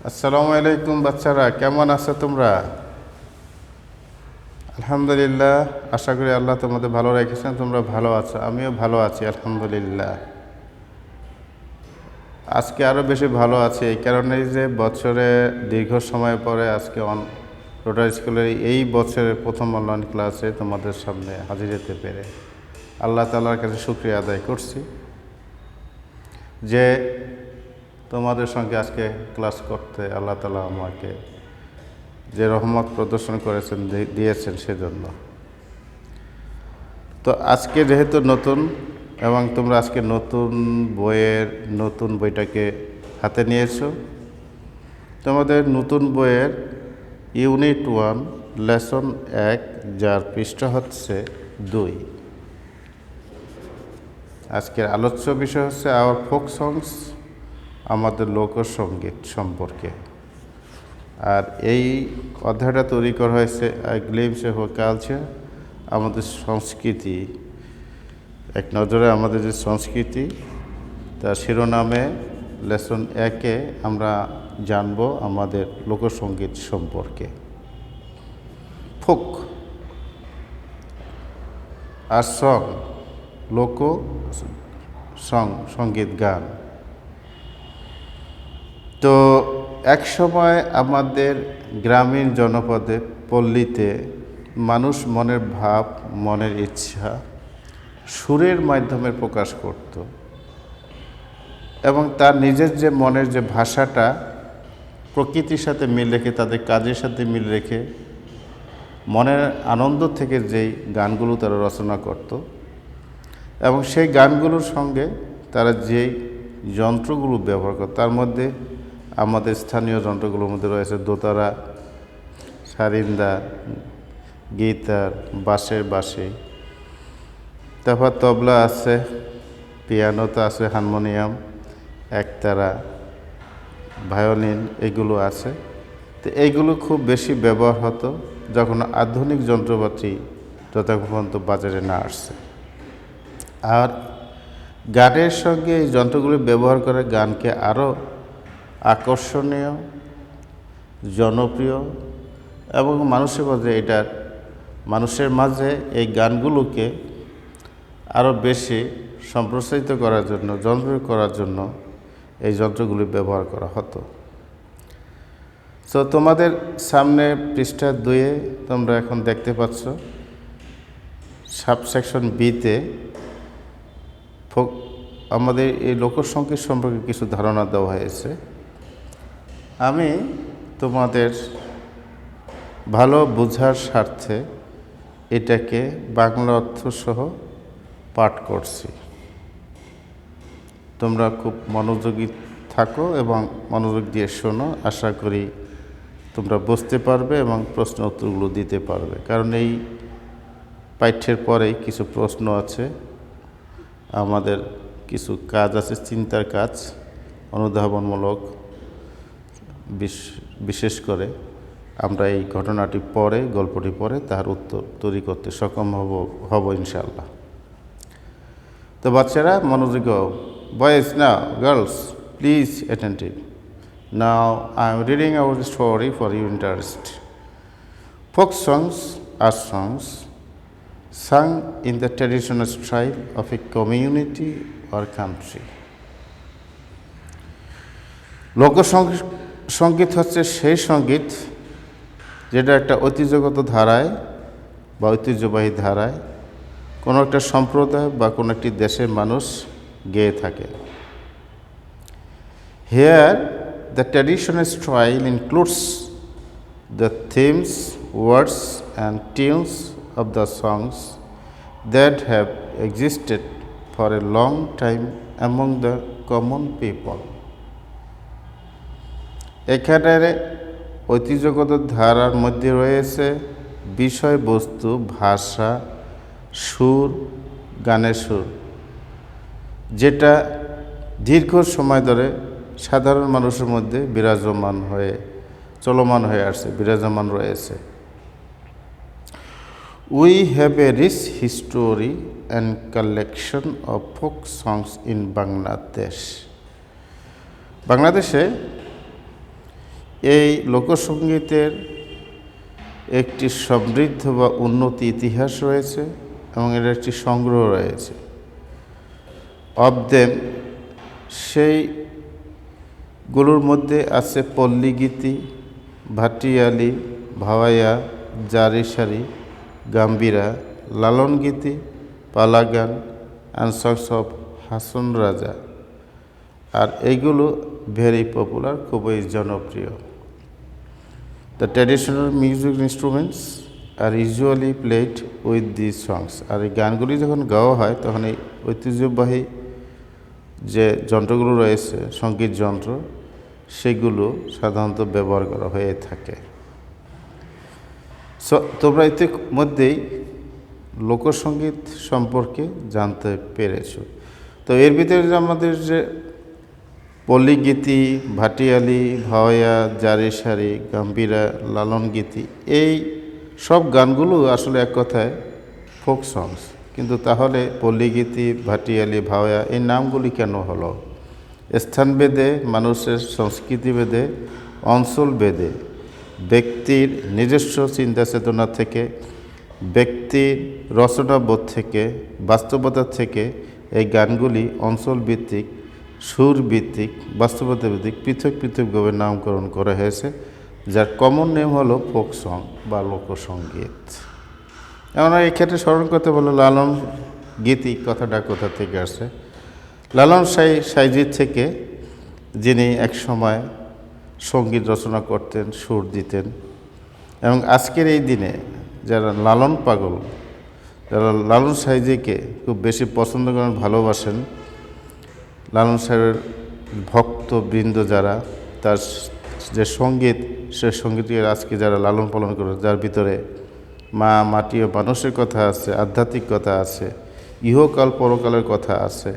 আসসালামু আলাইকুম বাচ্চারা, কেমন আছো তোমরা? আলহামদুলিল্লাহ, আশা করি আল্লাহ তোমাদের ভালো রেখেছেন, তোমরা ভালো আছো, আমিও ভালো আছি আলহামদুলিল্লাহ। আজকে আরও বেশি ভালো আছি এই কারণেই যে বছরে দীর্ঘ সময় পরে আজকে রোটারি স্কুলের এই বছরের প্রথম অনলাইন ক্লাসে তোমাদের সামনে হাজির হতে পেরে আল্লাহ তাআলার কাছে শুকরিয়া আদায় করছি যে তোমাদের সঙ্গে আজকে ক্লাস করতে আল্লাহ তাআলা আমাকে যে রহমত প্রদর্শন করেছেন, দিয়েছেন সেজন্য। তো আজকে যেহেতু নতুন এবং তোমরা আজকে নতুন বইটাকে হাতে নিয়েছো, তোমাদের নতুন বইয়ের ইউনিট 1 লেসন 1, যার পৃষ্ঠা হচ্ছে 2। আজকের আলোচ্য বিষয় হচ্ছে আওয়ার ফোক সংস, আমাদের লোকসঙ্গীত সম্পর্কে। আর এই অধ্যায়টা তৈরি করা হয়েছে গ্লিমস অফ কালচার, আমাদের সংস্কৃতি, এক নজরে আমাদের যে সংস্কৃতি, তার শিরোনামে লেসন 1-এ আমরা জানব আমাদের লোকসঙ্গীত সম্পর্কে। ফোক আর সং, লোক সঙ্গীত, গান। তো এক সময় আমাদের গ্রামীণ জনপদে, পল্লীতে মানুষ মনের ভাব, মনের ইচ্ছা সুরের মাধ্যমে প্রকাশ করত এবং তার নিজের যে মনের যে ভাষাটা প্রকৃতির সাথে মিল রেখে, তাদের কাজের সাথে মিল রেখে মনের আনন্দ থেকে যেই গানগুলো তারা রচনা করত এবং সেই গানগুলোর সঙ্গে তারা যেই যন্ত্রগুলো ব্যবহার করত, তার মধ্যে আমাদের স্থানীয় যন্ত্রগুলোর মধ্যে রয়েছে দোতারা, সারিন্দা, গিটার, বাঁশের বাঁশি, তারপর তবলা আছে, পিয়ানোতে আছে, হারমোনিয়াম, একতারা, ভায়োলিন, এগুলো আছে। তো এইগুলো খুব বেশি ব্যবহার হতো যখন আধুনিক যন্ত্রপাতি যতক্ষণ পর্যন্ত বাজারে না আসছে। আর গানের সঙ্গে এই যন্ত্রগুলি ব্যবহার করে গানকে আরও আকর্ষণীয়, জনপ্রিয় এবং মানুষের মাঝে এই গানগুলোকে আরও বেশি সম্প্রসারিত করার জন্য, জনপ্রিয় করার জন্য এই যন্ত্রগুলি ব্যবহার করা হতো। তো তোমাদের সামনে পৃষ্ঠা 2-এ তোমরা এখন দেখতে পাচ্ছ সাবসেকশন বিতে আমাদের এই লোকসঙ্গীত সম্পর্কে কিছু ধারণা দেওয়া হয়েছে। আমি তোমাদের ভালো বোঝার স্বার্থে এটাকে বাংলা অর্থসহ পাঠ করছি। তোমরা খুব মনোযোগী থাকো এবং মনোযোগ দিয়ে শোনো, আশা করি তোমরা বুঝতে পারবে এবং প্রশ্ন উত্তরগুলো দিতে পারবে, কারণ এই পাঠ্যের পরেই কিছু প্রশ্ন আছে, আমাদের কিছু কাজ আছে, চিন্তার কাজ, অনুধাবনমূলক। বিশেষ করে আমরা এই ঘটনাটি পরে, গল্পটি পরে তার উত্তর তৈরি করতে সক্ষম হব ইনশাআল্লাহ। তো বাচ্চারা মনোযোগ, boys now, girls please attentive. Now I am reading hour story for your interest. Folk songs are songs sung in the traditional style of a community or country. লোকসঙ্গীত হচ্ছে সেই সঙ্গীত যেটা একটা ঐতিহ্যগত ধারায় বা ঐতিহ্যবাহী ধারায় কোনো একটা সম্প্রদায় বা কোনো একটি দেশের মানুষ গেয়ে থাকে। Here the traditional style includes the themes, words and tunes of the songs that have existed for a long time among the common people. এখানে ঐতিহ্যগত ধারার মধ্যে রয়েছে বিষয়বস্তু, ভাষা, সুর, গানের সুর, যেটা দীর্ঘ সময় ধরে সাধারণ মানুষের মধ্যে চলমান হয়ে আসছে, বিরাজমান রয়েছে। We have a rich history and collection of folk songs in Bangladesh. বাংলাদেশে এই লোকসঙ্গীতের একটি সমৃদ্ধ বা উন্নত ইতিহাস রয়েছে এবং এর একটি সংগ্রহ রয়েছে। অব দেম সেইগুলোর মধ্যে আছে পল্লীগীতি, ভাটিয়ালি, ভাওয়াইয়া, জারিসারি, গাম্ভীরা, লালনগীতি, পালাগান and songs of Hason Raja. আর এইগুলো ভেরি পপুলার, খুবই জনপ্রিয়। The traditional music instruments are usually played with this songs. আর এই গানগুলি যখন গাওয়া হয় তখন এই ঐতিহ্যবাহী যে যন্ত্রগুলো রয়েছে, সঙ্গীত যন্ত্র, সেগুলো সাধারণত ব্যবহার করা হয়ে থাকে। তোমরা ইতিমধ্যেই লোকসঙ্গীত সম্পর্কে জানতে পেরেছ। তো এর ভিতরে যে আমাদের যে পল্লীগীতি, ভাটিয়ালি, ভাওয়াইয়া, জারিসারি, গাম্ভীরা, লালনগীতি, এই সব গানগুলো আসলে এক কথায় ফোক সংস। কিন্তু তাহলে পল্লীগীতি, ভাটিয়ালি, ভাওয়াইয়া এই নামগুলি কেন হলো? স্থানভেদে, মানুষের সংস্কৃতিভেদে, অঞ্চলভেদে, ব্যক্তির নিজস্ব চিন্তা চেতনা থেকে, ব্যক্তির রচনাবোধ থেকে, বাস্তবতা থেকে এই গানগুলি অঞ্চলভিত্তিক, সুরভিত্তিক, বাস্তবতা ভিত্তিক পৃথক পৃথকভাবে নামকরণ করা হয়েছে, যার কমন নেম হলো ফোক সং বা লোকসঙ্গীত। আমরা এক্ষেত্রে স্মরণ করতে বললো লালন গীতি কথাটা কোথা থেকে আসছে। লালন সাইজির থেকে, যিনি এক সময় সঙ্গীত রচনা করতেন, সুর দিতেন, এবং আজকের এই দিনে যারা লালন পাগল, যারা লালন সাইজিকে খুব বেশি পছন্দ করেন, ভালোবাসেন, লালন সাহেবের ভক্তবৃন্দ যারা, তার যে সঙ্গীত, সে সঙ্গীতকে আজকে যারা লালন পালন করে, যার ভিতরে মা, মাটি ও মানুষের কথা আছে, আধ্যাত্মিক কথা আছে, ইহকাল পরকালের কথা আছে,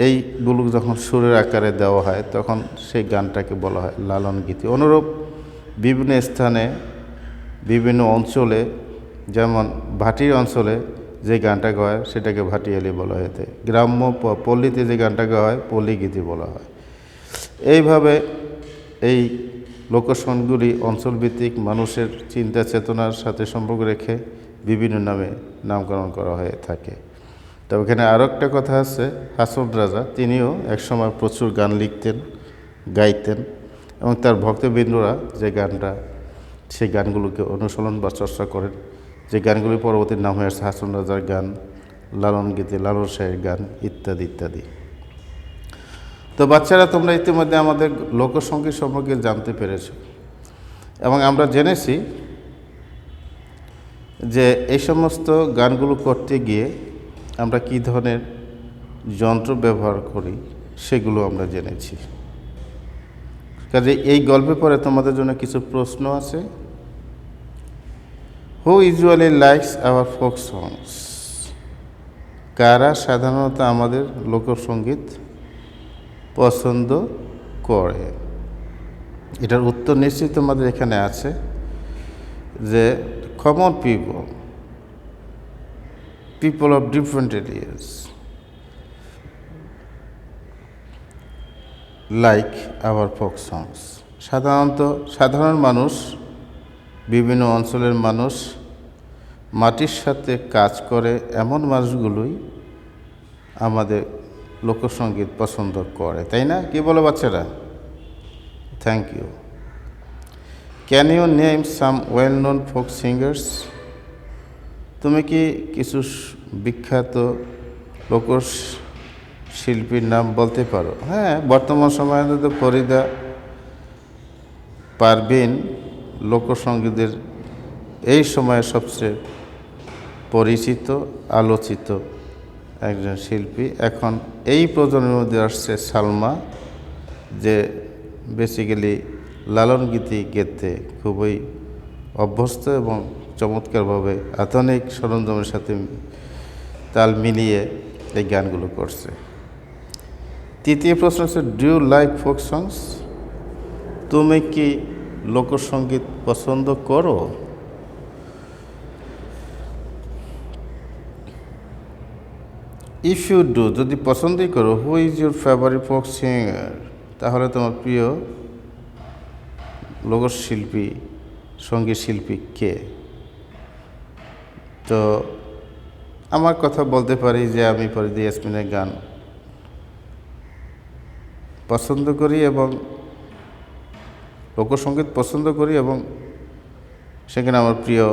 এইগুলো যখন সুরের আকারে দেওয়া হয় তখন সেই গানটাকে বলা হয় লালন গীতি। অনুরূপ বিভিন্ন স্থানে, বিভিন্ন অঞ্চলে, যেমন ভাটির অঞ্চলে যে গানটা গাওয়া হয় সেটাকে ভাটিয়ালি বলা হয়ে থাকে। গ্রাম্য পল্লীতে যে গানটা গাওয়া হয় পল্লীগীতি বলা হয়। এইভাবে এই লোকসঙ্গীতগুলি অঞ্চলভিত্তিক, মানুষের চিন্তা চেতনার সাথে সম্পর্ক রেখে বিভিন্ন নামে নামকরণ করা হয়ে থাকে। তবে এখানে আরও একটা কথা আছে, হাসন রাজা তিনিও একসময় প্রচুর গান লিখতেন, গাইতেন, এবং তার ভক্তবৃন্দরা যে গানটা, সেই গানগুলোকে অনুসরণ বা চর্চা করেন, যে গানগুলি পরবর্তীর নাম হয়ে আসছে হাসন রাজার গান, লালন গীতি, লালন শাহের গান ইত্যাদি ইত্যাদি। তো বাচ্চারা, তোমরা ইতিমধ্যে আমাদের লোকসঙ্গীত সম্পর্কে জানতে পেরেছ, এবং আমরা জেনেছি যে এই সমস্ত গানগুলো করতে গিয়ে আমরা কী ধরনের যন্ত্র ব্যবহার করি সেগুলো আমরা জেনেছি। কাজে এই গল্পে পরে তোমাদের জন্য কিছু প্রশ্ন আছে। হু ইউজুয়ালি লাইকস আওয়ার ফোক সংস? কারা সাধারণত আমাদের লোকসঙ্গীত পছন্দ করে? এটার উত্তর নিশ্চয়ই তোমাদের এখানে আছে, যে common people of different areas like our folk songs. সাধারণ মানুষ, বিভিন্ন অঞ্চলের মানুষ, মাটির সাথে কাজ করে এমন মানুষগুলোই আমাদের লোকসঙ্গীত পছন্দ করে, তাই না? কি বলো বাচ্চারা? Thank you. Can you name some well known folk singers? তুমি কি কিছু বিখ্যাত লোকশিল্পীর নাম বলতে পারো? হ্যাঁ, বর্তমান সময়ে তো ফরিদা পারভিন লোকসঙ্গীতের এই সময়ে সবচেয়ে পরিচিত, আলোচিত একজন শিল্পী। এখন এই প্রজন্মের মধ্যে আসছে সালমা, যে বেসিক্যালি লালন গীতি গেতে খুবই অভ্যস্ত এবং চমৎকারভাবে আধুনিক সরঞ্জামের সাথে তাল মিলিয়ে এই গানগুলো করছে। তৃতীয় প্রশ্ন হচ্ছে, do you like folk songs? তুমি কি লোকসঙ্গীত পছন্দ করো? ইফ ইউ ডু, যদি পছন্দই করো, who is your favourite folk singer? তাহলে তোমার প্রিয় লোকশিল্পী সঙ্গীত শিল্পী কে? তো আমার কথা বলতে পারি যে আমি ফরিদা ইয়াসমিনের গান পছন্দ করি এবং লোকসঙ্গীত পছন্দ করি, এবং সেখানে আমার প্রিয়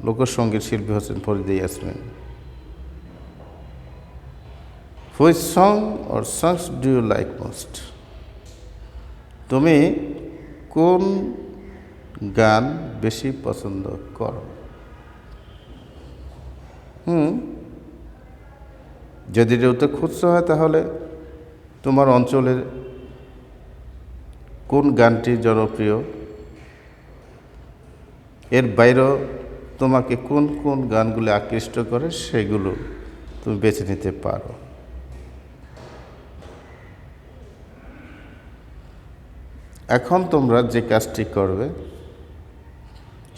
লোকসঙ্গীত শিল্পী হচ্ছেন Farida Yasmin. Which song or songs do you like most? তুমি কোন গান বেশি পছন্দ করো? যদি এটা উত্তর খুঁজতে হয় তাহলে তোমার অঞ্চলের কোন গানটি জনপ্রিয়, এর বাইরেও তোমাকে কোন কোন গানগুলো আকৃষ্ট করে সেগুলো তুমি বেছে নিতে পারো। এখন তোমরা যে কাজটি করবে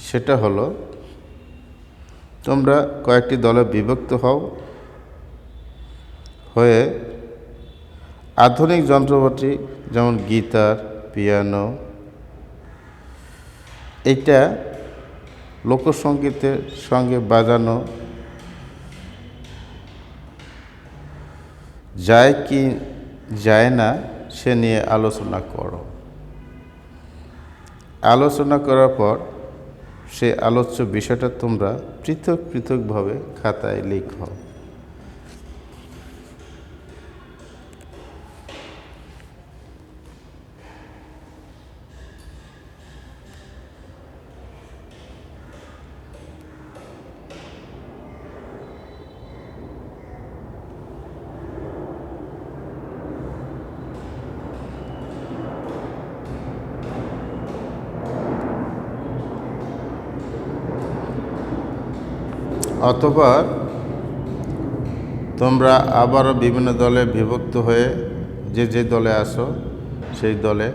সেটা হলো, তোমরা কয়েকটি দলে বিভক্ত হয়ে আধুনিক যন্ত্রপাতি যেমন গিটার, পিয়ানো, এটা লোকসঙ্গীতের সঙ্গে বাজানো যায় কি যায় না সে নিয়ে আলোচনা করো। আলোচনা করার পর সে আলোচ্য বিষয়টা তোমরা পৃথক পৃথকভাবে খাতায় লিখো। অথবা তোমরা আবারও বিভিন্ন দলে বিভক্ত হয়ে যে দলে আসো সেই দলে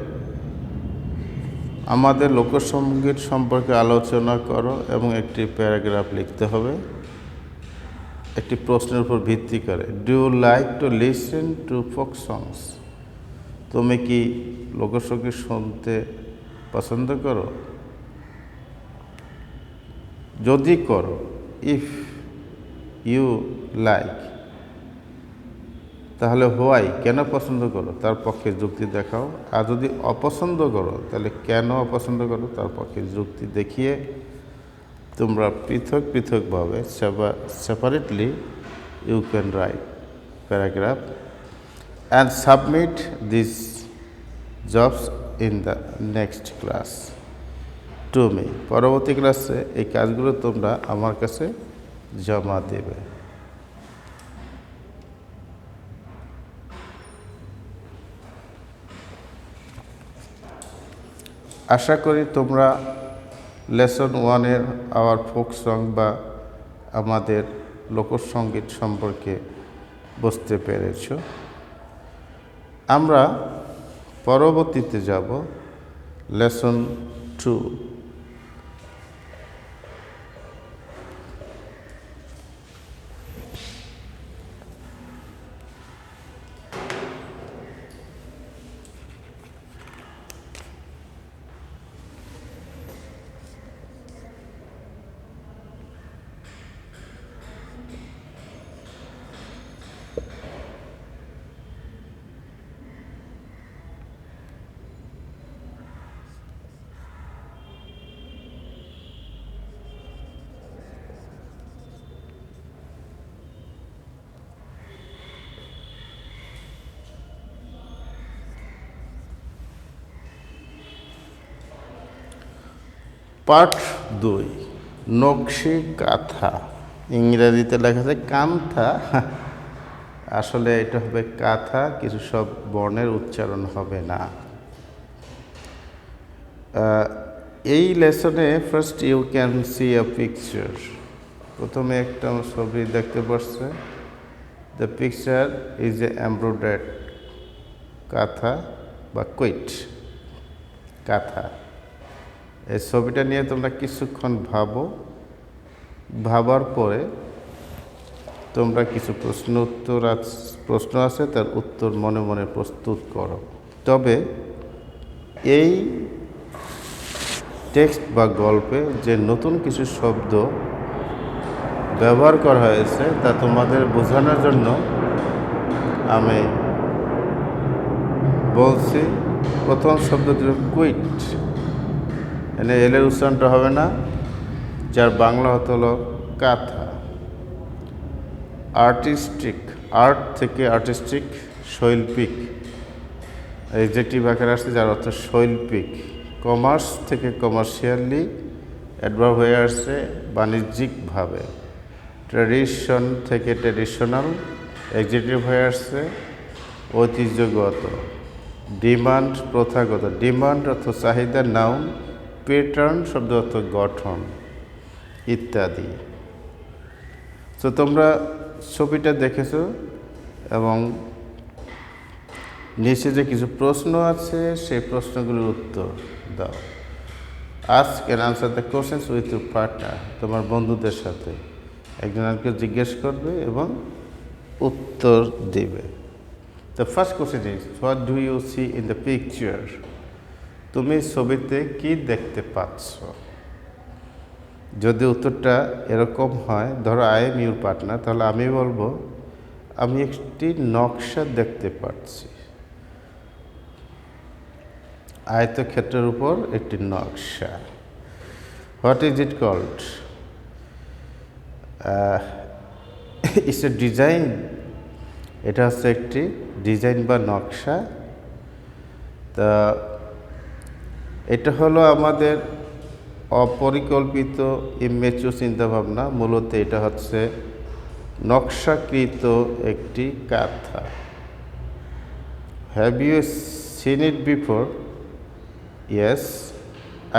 আমাদের লোকসঙ্গীত সম্পর্কে আলোচনা করো এবং একটি প্যারাগ্রাফ লিখতে হবে একটি প্রশ্নের উপর ভিত্তি করে। Do you like to listen to folk songs? তুমি কি লোকসঙ্গীত শুনতে পছন্দ করো? যদি করো, ইফ ইউ লাইক, তাহলে হোয়াই, কেন পছন্দ করো তার পক্ষে যুক্তি দেখাও। আর যদি অপছন্দ করো তাহলে কেন অপছন্দ করো তার পক্ষে যুক্তি দেখিয়ে তোমরা পৃথক পৃথকভাবে separately you can write paragraph and submit this jobs in the next class to me. পরবর্তী ক্লাসে এই কাজগুলো তোমরা আমার কাছে জমা দেবে। আশা করি তোমরা লেসন 1-এর আওয়ার ফোক সং বা আমাদের লোকসঙ্গীত সম্পর্কে বুঝতে পেরেছ। আমরা পরবর্তীতে যাব লেসন 2। পার্ট 2, নকশি কাঁথা। ইংরেজিতে লেখা আছে কান্থা, আসলে এটা হবে কাঁথা, কিছু সব বর্ণের উচ্চারণ হবে না। এই লেসনে first you can see a picture. প্রথমে একটা ছবি দেখতে পাচ্ছে। The picture is a embroidered kantha বা কুইট কাঁথা। এই ছবিটা নিয়ে তোমরা কিছুক্ষণ ভাবার পরে তোমরা কিছু প্রশ্ন আছে তার উত্তর মনে মনে প্রস্তুত করো। তবে এই টেক্সট বা গল্পে যে নতুন কিছু শব্দ ব্যবহার করা হয়েছে তা তোমাদের বোঝানোর জন্য আমি বলছি। প্রথম শব্দটি কুইট, এনে এলের উচ্চারণটা হবে না, যার বাংলা হতে হলো কাঁথা। আর্টিস্টিক, আর্ট থেকে আর্টিস্টিক, শৈল্পিক এডজেক্টিভ আকারে আসছে যার অর্থ শৈল্পিক। কমার্স থেকে কমার্শিয়ালি, অ্যাডভার্ব হয়ে আসছে বাণিজ্যিকভাবে। ট্র্যাডিশন থেকে ট্র্যাডিশনাল, এডজেক্টিভ হয়ে আসছে ঐতিহ্যগত। ডিমান্ড প্রথাগত, ডিমান্ড অর্থ চাহিদা নাউন, প্যাটার্ন শব্দ অর্থ গঠন ইত্যাদি। তো তোমরা ছবিটা দেখেছো এবং নিচে যে কিছু প্রশ্ন আছে সেই প্রশ্নগুলোর উত্তর দাও। Ask and answer the questions with your partner, তোমার বন্ধুদের সাথে একজন আরেককে জিজ্ঞেস করবে এবং উত্তর দিবে। The first question is what do you see in the picture? তুমি ছবিতে কি দেখতে পাচ্ছ? যদি উত্তরটা এরকম হয়, ধরো আই এম ইউর পার্টনার, তাহলে আমি বলবো আমি একটি নকশা দেখতে পাচ্ছি। আয়তক্ষেত্রের উপর একটি নকশা। What is it called? It's a design, এটা হচ্ছে একটি ডিজাইন বা নকশা। তা এটা হলো আমাদের অপরিকল্পিত ইমেচুর চিন্তাভাবনা। মূলত এটা হচ্ছে নকশাকৃত একটি কাঁথা। Have you seen it before? Yes,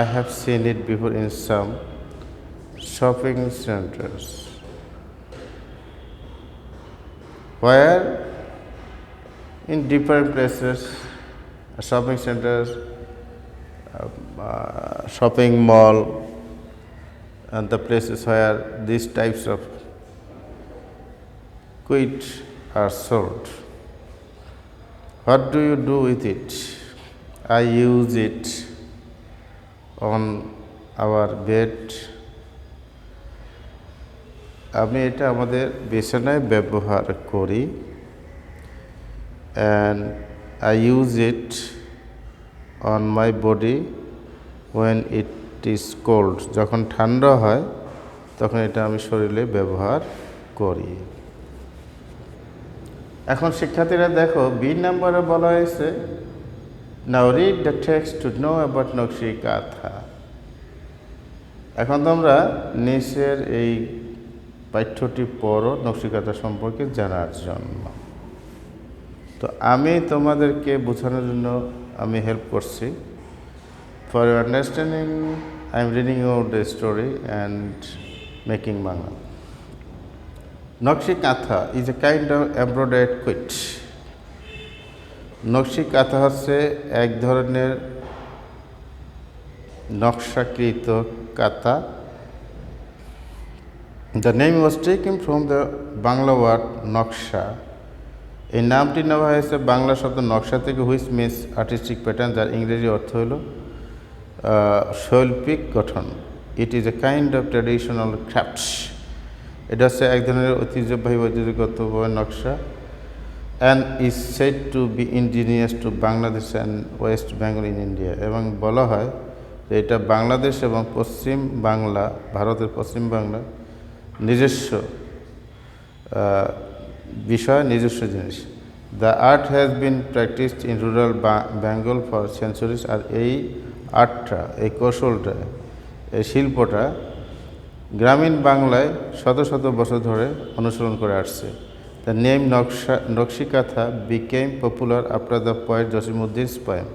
I have seen it before in some shopping centers. Where? In different places, shopping centers, shopping mall, and the places where these types of quid are sold. What do you do with it? I use it on our bed. আমি এটা আমাদের বিছানায় ব্যবহার করি। and I use it on my body when it is cold. যখন ঠান্ডা হয় তখন এটা আমি শরীরে ব্যবহার করি। এখন শিক্ষার্থীরা দেখো, বি নাম্বারে বলা হয়েছে Now read the text to know about নকশি কাঁথা। এখন তোমরা নিচের এই পাঠ্যটি পড়ো নকশি কাঁথা সম্পর্কে জানার জন্য। তো আমি তোমাদেরকে বোঝানোর জন্য আমি হেল্প করছি। For your understanding, I am reading you the story and making Bangla. নকশি কাঁথা is a kind of embroidered quilt. নকশি কাঁথা হচ্ছে এক ধরনের নকশাকৃত কাঁথা। The name was taken from the Bangla word naksha. এই নামটি নেওয়া হয়েছে বাংলা শব্দ নকশা থেকে, হুইচ মিন্স আর্টিস্টিক প্যাটার্ন, যার ইংরেজি অর্থ হল শৈল্পিক গঠন। It is a kind of traditional crafts. এটা হচ্ছে এক ধরনের ঐতিহ্যবাহী ঐতিহ্যগত নকশা। and is said to be indigenous to Bangladesh and West Bengal in India. এবং বলা হয় যে এটা বাংলাদেশ এবং পশ্চিম বাংলা, ভারতের পশ্চিম বাংলা নিজস্ব বিষয়, নিজস্ব জিনিস। The art has been practised in rural Bengal for centuries. আর এই আর্টটা, এই কৌশলটা, এই শিল্পটা গ্রামীণ বাংলায় শত শত বছর ধরে অনুসরণ করে আসছে। The name Nokshikatha became popular after the poet জসিমউদ্দিন's poem.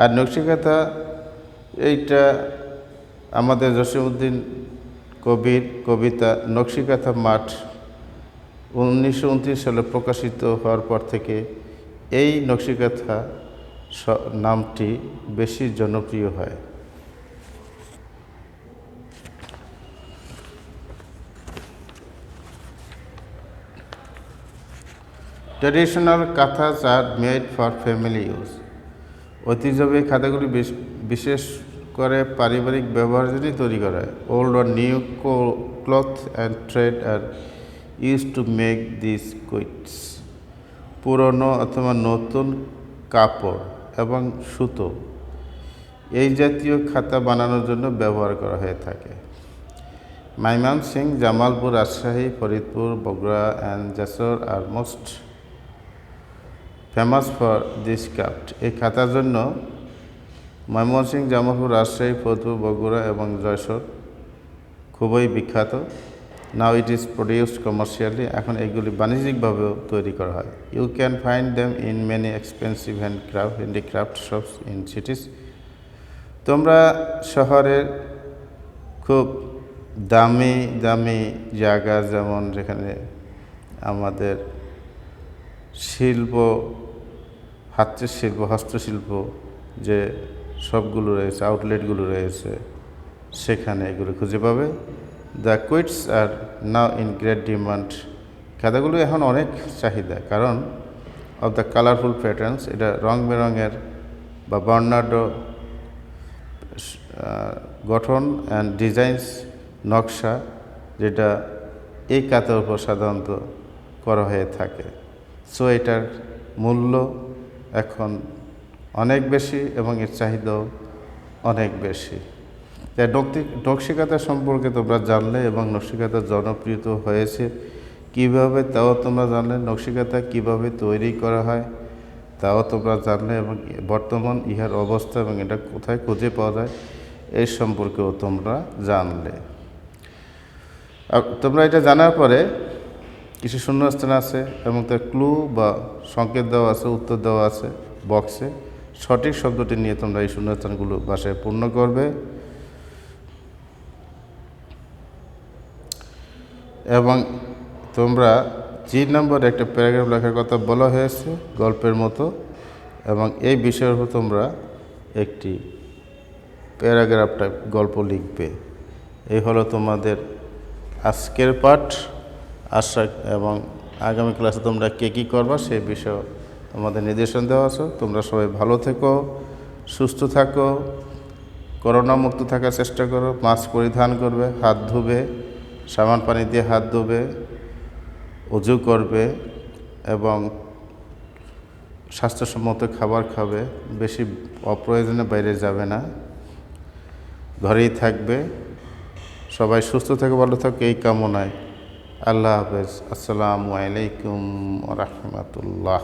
আর নকশিকাথা এইটা আমাদের জসিমউদ্দিন কবির কবিতা নকশিকাথা মাঠ 1929 সালে প্রকাশিত হওয়ার পর থেকে এই নকশিকাথা নামটি বেশি জনপ্রিয় হয়। Traditional kathas are made for family use. ঐতিহ্যবাহী খাতাগুলি বিশেষ করে পারিবারিক ব্যবহারের জন্যই তৈরি করা হয়। Old or new cloth and thread are used to make this quilts. পুরনো অথবা নতুন কাপড় এবং সুতো এই জাতীয় খাতা বানানোর জন্য ব্যবহার করা হয়ে থাকে। ময়মনসিংহ, জামালপুর, রাজশাহী, ফরিদপুর, বগুড়া অ্যান্ড যশোর আর most famous for this craft. এই খাতার জন্য ময়মনসিংহ, জামালপুর, রাজশাহী, ফরিদপুর, বগুড়া এবং যশোর খুবই বিখ্যাত। Now it is produced commercially. এখন এগুলি বাণিজ্যিকভাবেও তৈরি করা হয়। You can find them in many expensive handicraft shops in cities. তোমরা শহরের খুব দামি দামি জায়গা, যেমন যেখানে আমাদের শিল্প, হাতের শিল্প, হস্তশিল্প যে সবগুলো রয়েছে, আউটলেটগুলো রয়েছে, সেখানে এগুলো খুঁজে পাবে। The quilts are now in great demand. খাতাগুলো এখন অনেক চাহিদা, কারণ অফ দ্য কালারফুল প্যাটার্নস। এটা রং বেরঙের বা বর্ণাঢ্য গঠন অ্যান্ড ডিজাইনস, নকশা, যেটা এই খাতার উপর সাধারণত করা হয়ে থাকে। সো এটার মূল্য এখন অনেক বেশি এবং এর চাহিদাও অনেক বেশি। তাই নকশিকাঁথা সম্পর্কে তোমরা জানলে এবং নকশিকাঁথার জনপ্রিয়তা হয়েছে কীভাবে তাও তোমরা জানলে, নকশিকাঁথা কীভাবে তৈরি করা হয় তাও তোমরা জানলে, এবং বর্তমান ইহার অবস্থা এবং এটা কোথায় খুঁজে পাওয়া যায় এই সম্পর্কেও তোমরা জানলে। তোমরা এটা জানার পরে কিছু শূন্যস্থান আছে এবং তার ক্লু বা সংকেত দেওয়া আছে, উত্তর দেওয়া আছে বক্সে। সঠিক শব্দটি নিয়ে তোমরা এই শূন্যস্থানগুলো ভাষায় পূর্ণ করবে এবং তোমরা 3 নম্বরে একটা প্যারাগ্রাফ লেখার কথা বলা হয়েছে গল্পের মতো, এবং এই বিষয়ের উপর তোমরা একটি প্যারাগ্রাফ টাইপ গল্প লিখবে। এই হলো তোমাদের আজকের পাঠ। আশা এবং আগামী ক্লাসে তোমরা কী করবা সেই বিষয়ে তোমাদের নির্দেশন দেওয়া আছে। তোমরা সবাই ভালো থেকো, সুস্থ থাকো, করোনা মুক্ত থাকার চেষ্টা করো, মাস্ক পরিধান করবে, হাত ধুবে, সাবান পানি দিয়ে হাত ধুবে, উজু করবে এবং স্বাস্থ্যসম্মত খাবার খাবে। বেশি অপ্রয়োজনে বাইরে যাবে না, ঘরেই থাকবে। সবাই সুস্থ থেকে ভালো থাকবে এই কামনায়। আল্লাহ হাফেজ। আসসালামু আলাইকুম ওয়া রাহমাতুল্লাহ।